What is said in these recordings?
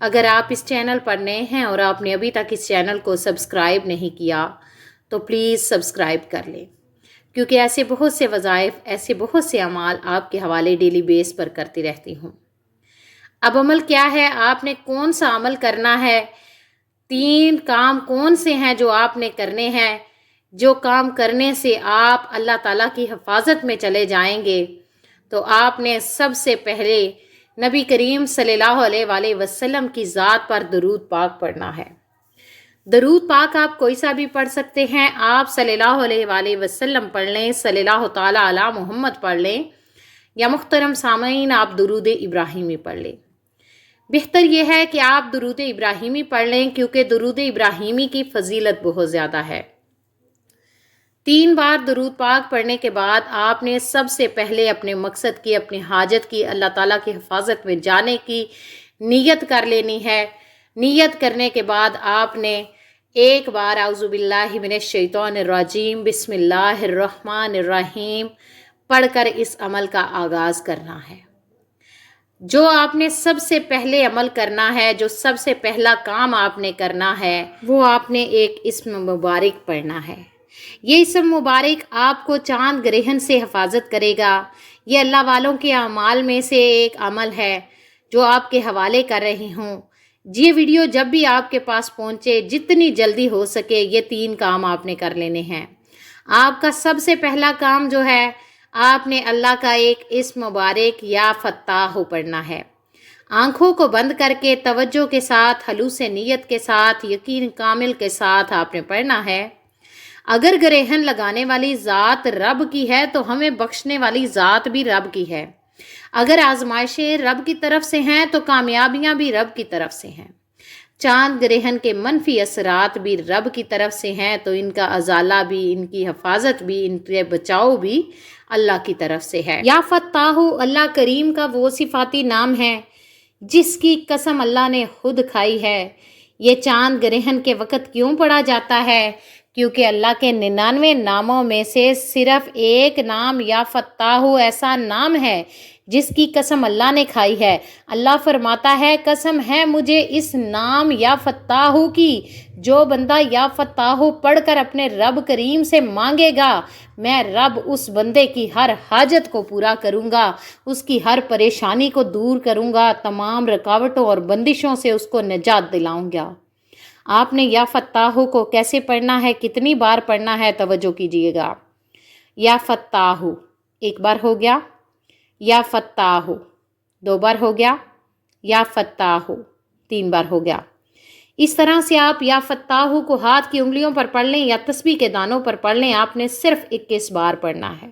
اگر آپ اس چینل پر نئے ہیں اور آپ نے ابھی تک اس چینل کو سبسکرائب نہیں کیا تو پلیز سبسکرائب کر لیں، کیونکہ ایسے بہت سے وظائف، ایسے بہت سے اعمال آپ کے حوالے ڈیلی بیس پر کرتی رہتی ہوں۔ اب عمل کیا ہے، آپ نے کون سا عمل کرنا ہے، 3 کام کون سے ہیں جو آپ نے کرنے ہیں، جو کام کرنے سے آپ اللہ تعالیٰ کی حفاظت میں چلے جائیں گے؟ تو آپ نے سب سے پہلے نبی کریم صلی اللہ علیہ وآلہ وسلم کی ذات پر درود پاک پڑھنا ہے۔ درود پاک آپ کوئی سا بھی پڑھ سکتے ہیں، آپ صلی اللہ علیہ وآلہ وسلم پڑھ لیں، صلی اللہ تعالیٰ علی محمد پڑھ لیں، یا محترم سامعین آپ درود ابراہیمی پڑھ لیں۔ بہتر یہ ہے کہ آپ درود ابراہیمی پڑھ لیں، کیونکہ درود ابراہیمی کی فضیلت بہت زیادہ ہے۔ 3 بار درود پاک پڑھنے کے بعد آپ نے سب سے پہلے اپنے مقصد کی، اپنی حاجت کی، اللہ تعالیٰ کی حفاظت میں جانے کی نیت کر لینی ہے۔ نیت کرنے کے بعد آپ نے ایک بار اعوذ باللہ من الشیطان الرجیم بسم اللہ الرحمن الرحیم پڑھ کر اس عمل کا آغاز کرنا ہے۔ جو آپ نے سب سے پہلے عمل کرنا ہے، جو سب سے پہلا کام آپ نے کرنا ہے، وہ آپ نے ایک اسم مبارک پڑھنا ہے۔ یہ اسم مبارک آپ کو چاند گرہن سے حفاظت کرے گا۔ یہ اللہ والوں کے اعمال میں سے ایک عمل ہے جو آپ کے حوالے کر رہی ہوں۔ یہ ویڈیو جب بھی آپ کے پاس پہنچے، جتنی جلدی ہو سکے یہ 3 کام آپ نے کر لینے ہیں۔ آپ کا سب سے پہلا کام جو ہے، آپ نے اللہ کا ایک اسم مبارک یا فتاح پڑھنا ہے۔ آنکھوں کو بند کر کے توجہ کے ساتھ، خلوص نیت کے ساتھ، یقین کامل کے ساتھ آپ نے پڑھنا ہے۔ اگر گرہن لگانے والی ذات رب کی ہے تو ہمیں بخشنے والی ذات بھی رب کی ہے۔ اگر آزمائشیں رب کی طرف سے ہیں تو کامیابیاں بھی رب کی طرف سے ہیں۔ چاند گرہن کے منفی اثرات بھی رب کی طرف سے ہیں، تو ان کا ازالہ بھی، ان کی حفاظت بھی، ان کے بچاؤ بھی اللہ کی طرف سے ہے۔ یا فتاح اللہ کریم کا وہ صفاتی نام ہے جس کی قسم اللہ نے خود کھائی ہے۔ یہ چاند گرہن کے وقت کیوں پڑھا جاتا ہے؟ کیونکہ اللہ کے 99 ناموں میں سے صرف ایک نام یا فتاح ایسا نام ہے جس کی قسم اللہ نے کھائی ہے۔ اللہ فرماتا ہے، قسم ہے مجھے اس نام یا فتاح کی، جو بندہ یا فتاح پڑھ کر اپنے رب کریم سے مانگے گا، میں رب اس بندے کی ہر حاجت کو پورا کروں گا، اس کی ہر پریشانی کو دور کروں گا، تمام رکاوٹوں اور بندشوں سے اس کو نجات دلاؤں گا۔ آپ نے یا فتاح کو کیسے پڑھنا ہے، کتنی بار پڑھنا ہے، توجہ کیجیے گا۔ یا فتاح 1 بار ہو گیا، یا فتاح 2 بار ہو گیا، یا فتاح 3 بار ہو گیا۔ اس طرح سے آپ یا فتاح کو ہاتھ کی انگلیوں پر پڑھ لیں یا تسبیح کے دانوں پر پڑھ لیں۔ آپ نے صرف 21 بار پڑھنا ہے۔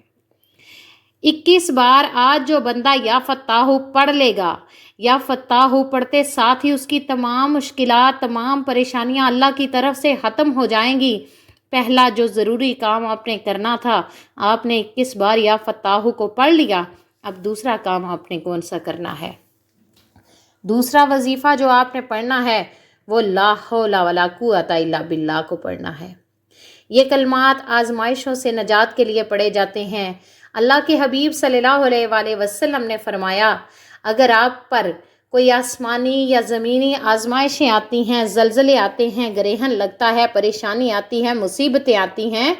21 بار آج جو بندہ یا فتاح پڑھ لے گا، یا فتاح پڑھتے ساتھ ہی اس کی تمام مشکلات، تمام پریشانیاں اللہ کی طرف سے ختم ہو جائیں گی۔ پہلا جو ضروری کام آپ نے کرنا تھا، آپ نے 21 بار یا فتاح کو پڑھ لیا۔ اب دوسرا کام آپ نے کون سا کرنا ہے؟ دوسرا وظیفہ جو آپ نے پڑھنا ہے وہ لا حول ولا قوت الا باللہ کو پڑھنا ہے۔ یہ کلمات آزمائشوں سے نجات کے لیے پڑھے جاتے ہیں۔ اللہ کے حبیب صلی اللہ علیہ وآلہ وسلم نے فرمایا، اگر آپ پر کوئی آسمانی یا زمینی آزمائشیں آتی ہیں، زلزلے آتے ہیں، گرہن لگتا ہے، پریشانی آتی ہے، مصیبتیں آتی ہیں،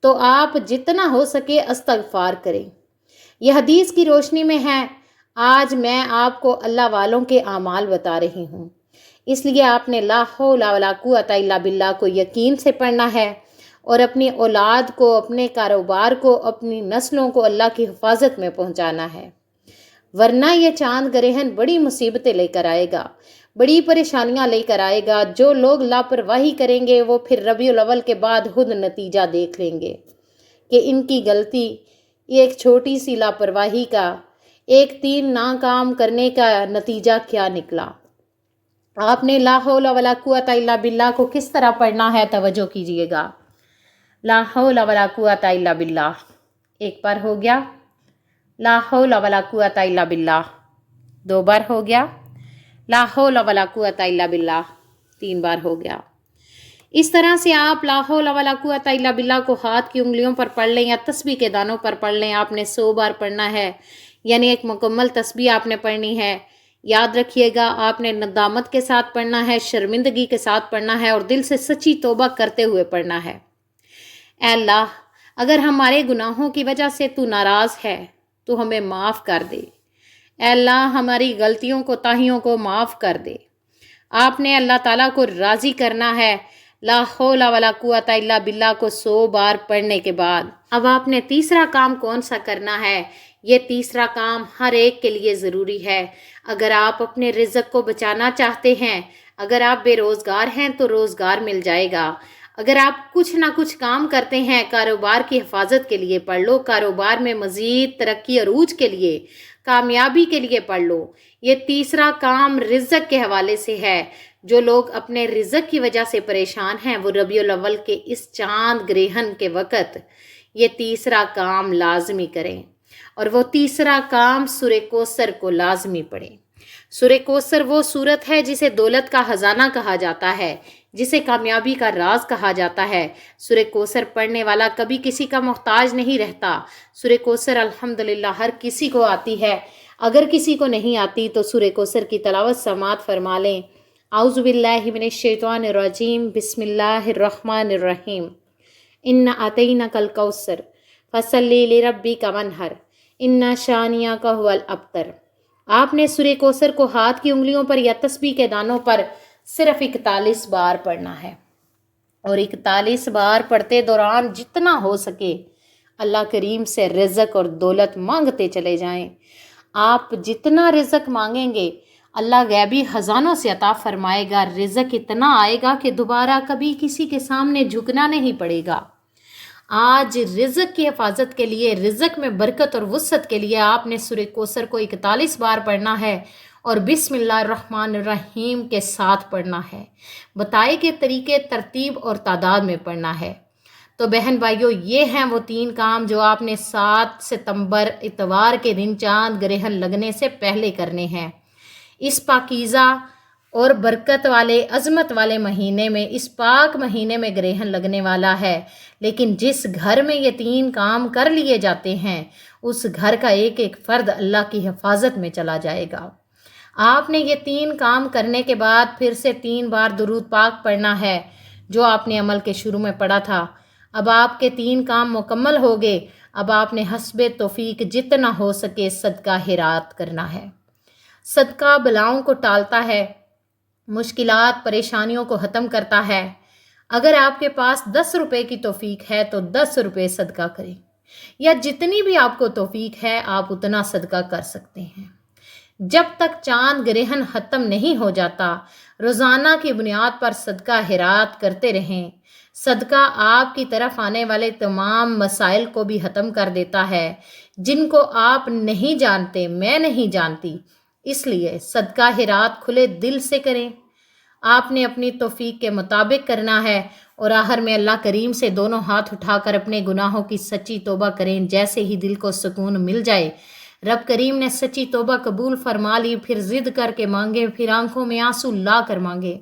تو آپ جتنا ہو سکے استغفار کریں۔ یہ حدیث کی روشنی میں ہے۔ آج میں آپ کو اللہ والوں کے اعمال بتا رہی ہوں، اس لیے آپ نے لا حول ولا قوت الا باللہ کو یقین سے پڑھنا ہے، اور اپنی اولاد کو، اپنے کاروبار کو، اپنی نسلوں کو اللہ کی حفاظت میں پہنچانا ہے۔ ورنہ یہ چاند گرہن بڑی مصیبتیں لے کر آئے گا، بڑی پریشانیاں لے کر آئے گا۔ جو لوگ لاپرواہی کریں گے وہ پھر ربیع الاول کے بعد خود نتیجہ دیکھ لیں گے کہ ان کی غلطی، ایک چھوٹی سی لاپرواہی کا، ایک 3 ناکام کرنے کا نتیجہ کیا نکلا۔ آپ نے لا حول ولا قوت الا باللہ کو کس طرح پڑھنا ہے، توجہ کیجیے گا۔ لا حول ولا قوت الا باللہ 1 بار ہو گیا، لا حول ولا قوت الا باللہ 2 بار ہو گیا، لا حول ولا قوت الا باللہ 3 بار ہو گیا۔ اس طرح سے آپ لا حول ولا قوت الا باللہ کو ہاتھ کی انگلیوں پر پڑھ لیں یا تسبیح کے دانوں پر پڑھ لیں۔ آپ نے 100 بار پڑھنا ہے، یعنی ایک مکمل تسبیح آپ نے پڑھنی ہے۔ یاد رکھیے گا آپ نے ندامت کے ساتھ پڑھنا ہے، شرمندگی کے ساتھ پڑھنا ہے اور دل سے سچی توبہ کرتے ہوئے پڑھنا ہے۔ اے اللہ، اگر ہمارے گناہوں کی وجہ سے تو ناراض ہے تو ہمیں معاف کر دے۔ اے اللہ، ہماری غلطیوں کوتاہیوں کو معاف کر دے۔ آپ نے اللہ تعالیٰ کو راضی کرنا ہے لا حول ولا قوت الا باللہ کو 100 بار پڑھنے کے بعد۔ اب آپ نے تیسرا کام کون سا کرنا ہے؟ یہ تیسرا کام ہر ایک کے لیے ضروری ہے۔ اگر آپ اپنے رزق کو بچانا چاہتے ہیں، اگر آپ بے روزگار ہیں تو روزگار مل جائے گا۔ اگر آپ کچھ نہ کچھ کام کرتے ہیں، کاروبار کی حفاظت کے لیے پڑھ لو، کاروبار میں مزید ترقی عروج کے لیے، کامیابی کے لیے پڑھ لو۔ یہ تیسرا کام رزق کے حوالے سے ہے۔ جو لوگ اپنے رزق کی وجہ سے پریشان ہیں وہ ربیع الاول کے اس چاند گرہن کے وقت یہ تیسرا کام لازمی کریں، اور وہ تیسرا کام سورہ کوثر کو لازمی پڑھیں۔ سورہ کوثر وہ سورت ہے جسے دولت کا خزانہ کہا جاتا ہے، جسے کامیابی کا راز کہا جاتا ہے۔ سورہ کوثر پڑھنے والا کبھی کسی کا محتاج نہیں رہتا۔ سورہ کوثر الحمدللہ ہر کسی کو آتی ہے۔ اگر کسی کو نہیں آتی تو سورہ کوثر کی تلاوت سماعت فرما لیں۔ اعوذ باللہ من الشیطان الرجیم، بسم اللہ الرحمن الرحیم۔ اِنَّا أَعْطَيْنَاكَ الْكَوْثَرَ فَصَلِّ لِرَبِّكَ وَانْحَرْ إِنَّ شَانِئَكَ هُوَ الْأَبْتَرُ۔ آپ نے سورہ کوثر کو ہاتھ کی انگلیوں پر یا تسبیح کے دانوں پر صرف 41 بار پڑھنا ہے، اور 41 بار پڑھتے دوران جتنا ہو سکے اللہ کریم سے رزق اور دولت مانگتے چلے جائیں۔ آپ جتنا رزق مانگیں گے اللہ غیبی خزانوں سے عطا فرمائے گا۔ رزق اتنا آئے گا کہ دوبارہ کبھی کسی کے سامنے جھکنا نہیں پڑے گا۔ آج رزق کی حفاظت کے لیے، رزق میں برکت اور وسعت کے لیے آپ نے سورہ کوثر کو 41 بار پڑھنا ہے اور بسم اللہ الرحمن الرحیم کے ساتھ پڑھنا ہے۔ بتائے کے طریقے، ترتیب اور تعداد میں پڑھنا ہے۔ تو بہن بھائیوں، یہ ہیں وہ 3 کام جو آپ نے 7 ستمبر اتوار کے دن چاند گرہن لگنے سے پہلے کرنے ہیں۔ اس پاکیزہ اور برکت والے، عظمت والے مہینے میں، اس پاک مہینے میں گرہن لگنے والا ہے، لیکن جس گھر میں یہ 3 کام کر لیے جاتے ہیں اس گھر کا ایک ایک فرد اللہ کی حفاظت میں چلا جائے گا۔ آپ نے یہ 3 کام کرنے کے بعد پھر سے 3 بار درود پاک پڑھنا ہے جو آپ نے عمل کے شروع میں پڑھا تھا۔ اب آپ کے 3 کام مکمل ہو گئے۔ اب آپ نے حسب توفیق جتنا ہو سکے صدقہ خیرات کرنا ہے۔ صدقہ بلاؤں کو ٹالتا ہے، مشکلات پریشانیوں کو ختم کرتا ہے۔ اگر آپ کے پاس 10 روپے کی توفیق ہے تو 10 روپے صدقہ کریں، یا جتنی بھی آپ کو توفیق ہے آپ اتنا صدقہ کر سکتے ہیں۔ جب تک چاند گرہن ختم نہیں ہو جاتا روزانہ کی بنیاد پر صدقہ خیرات کرتے رہیں۔ صدقہ آپ کی طرف آنے والے تمام مسائل کو بھی ختم کر دیتا ہے جن کو آپ نہیں جانتے، میں نہیں جانتی۔ اس لیے صدقہ خیرات کھلے دل سے کریں۔ آپ نے اپنی توفیق کے مطابق کرنا ہے، اور آخر میں اللہ کریم سے دونوں ہاتھ اٹھا کر اپنے گناہوں کی سچی توبہ کریں۔ جیسے ہی دل کو سکون مل جائے، رب کریم نے سچی توبہ قبول فرما لی، پھر ضد کر کے مانگے، پھر آنکھوں میں آنسو لا کر مانگے۔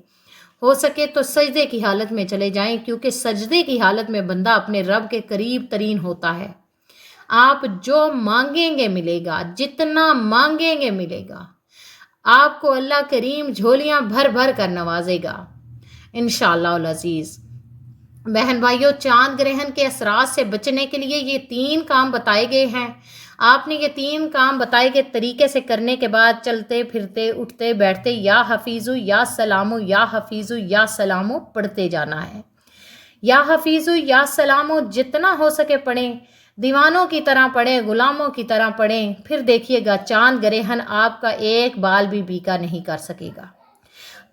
ہو سکے تو سجدے کی حالت میں چلے جائیں، کیونکہ سجدے کی حالت میں بندہ اپنے رب کے قریب ترین ہوتا ہے۔ آپ جو مانگیں گے ملے گا، جتنا مانگیں گے ملے گا۔ آپ کو اللہ کریم جھولیاں بھر بھر کر نوازے گا انشاءاللہ العزیز۔ بہن بھائیوں، چاند گرہن کے اثرات سے بچنے کے لیے یہ 3 کام بتائے گئے ہیں۔ آپ نے یہ 3 کام بتائے گئے طریقے سے کرنے کے بعد چلتے پھرتے اٹھتے بیٹھتے یا حفیظو یا سلامو یا حفیظو یا سلامو پڑھتے جانا ہے۔ یا حفیظو یا سلامو جتنا ہو سکے پڑھیں، دیوانوں کی طرح پڑھیں، غلاموں کی طرح پڑھیں، پھر دیکھیے گا چاند گرہن آپ کا ایک بال بھی بیکا نہیں کر سکے گا۔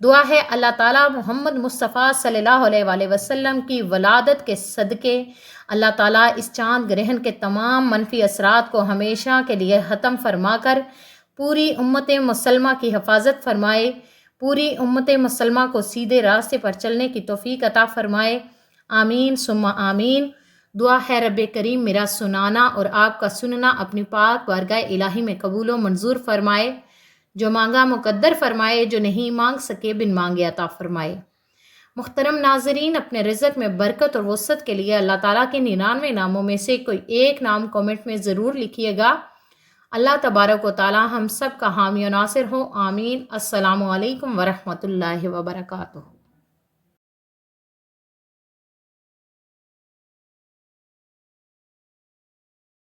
دعا ہے اللہ تعالیٰ محمد مصطفیٰ صلی اللہ علیہ وآلہ وسلم کی ولادت کے صدقے اللہ تعالیٰ اس چاند گرہن کے تمام منفی اثرات کو ہمیشہ کے لیے ختم فرما کر پوری امت مسلمہ کی حفاظت فرمائے، پوری امت مسلمہ کو سیدھے راستے پر چلنے کی توفیق عطا فرمائے۔ آمین ثم آمین۔ دعا ہے رب کریم میرا سنانا اور آپ کا سننا اپنی پاک بارگاہ الہی میں قبول و منظور فرمائے، جو مانگا مقدر فرمائے، جو نہیں مانگ سکے بن مانگے عطا فرمائے۔ محترم ناظرین، اپنے رزق میں برکت اور وسعت کے لیے اللہ تعالیٰ کے 99 ناموں میں سے کوئی ایک نام کومنٹ میں ضرور لکھیے گا۔ اللہ تبارک و تعالی ہم سب کا حامی و ناصر ہو، آمین۔ السلام علیکم ورحمۃ اللہ وبرکاتہ۔